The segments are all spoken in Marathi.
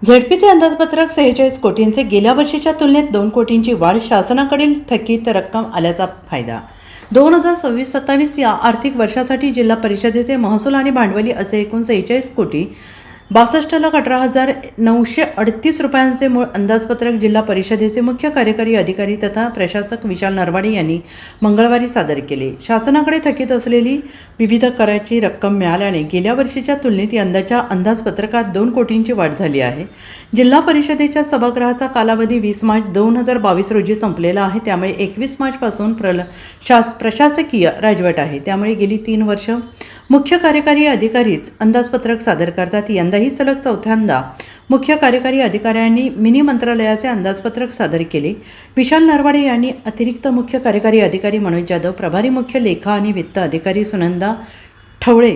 झेडपीचे अंदाजपत्रक 46 कोटींचे, गेल्या वर्षीच्या तुलनेत 2 कोटींची वाढ, शासनाकडील थकीत रक्कम आल्याचा फायदा। 2026-27 या आर्थिक वर्षासाठी जिल्हा परिषदेचे महसूल आणि भांडवली असे एकूण 46 कोटी 62,18,938 रुपयांचे मूळ अंदाजपत्रक जिल्हा परिषदेचे मुख्य कार्यकारी अधिकारी तथा प्रशासक विशाल नरवाडे यांनी मंगळवारी सादर केले। शासनाकडे थकीत असलेली विविध कराची रक्कम मिळाल्याने गेल्या वर्षीच्या तुलनेत यंदाच्या अंदाजपत्रकात 2 कोटींची वाढ झाली आहे। जिल्हा परिषदेच्या सभागृहाचा कालावधी 20 मार्च 2022 रोजी संपलेला आहे, त्यामुळे 21 मार्चपासून प्रशासकीय राजवट आहे, त्यामुळे गेली 3 वर्ष मुख्य कार्यकारी अधिकारीच अंदाजपत्रक सादर करतात। यंदाही सलग चौथ्यांदा मुख्य कार्यकारी अधिकाऱ्यांनी मिनी मंत्रालयाचे अंदाजपत्रक सादर केले। विशाल नरवाडे यांनी अतिरिक्त मुख्य कार्यकारी अधिकारी मनोज जाधव, प्रभारी मुख्य लेखा आणि वित्त अधिकारी सुनंदा ठवळे,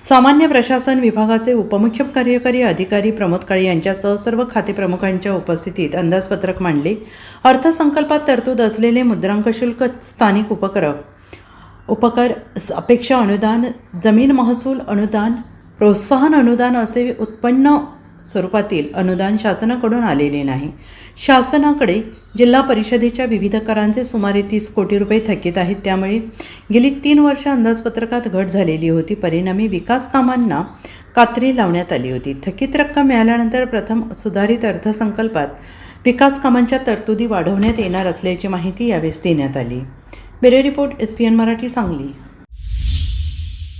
सामान्य प्रशासन विभागाचे उपमुख्य कार्यकारी अधिकारी प्रमोद काळे यांच्यासह सर्व खाते प्रमुखांच्या उपस्थितीत अंदाजपत्रक मांडले। अर्थसंकल्पात तरतूद असलेले मुद्रांक शुल्क, स्थानिक उपकर अपेक्षा अनुदान, जमीन महसूल अनुदान, प्रोत्साहन अनुदान असे उत्पन्न स्वरूपातील अनुदान शासनाकडून आलेले नाही। शासनाकडे जिल्हा परिषदेच्या विविध करांचे सुमारे 30 कोटी रुपये थकीत आहेत, त्यामुळे गेली 3 वर्ष अंदाजपत्रकात घट झालेली होती। परिणामी विकास कामांना कात्री लावण्यात आली होती। थकीत रक्कम मिळाल्यानंतर प्रथम सुधारित अर्थसंकल्पात विकास कामांच्या तरतुदी वाढवण्यात येणार असल्याची माहिती यावेळी देण्यात आली। Bureau report, SPN Marathi, Sangli.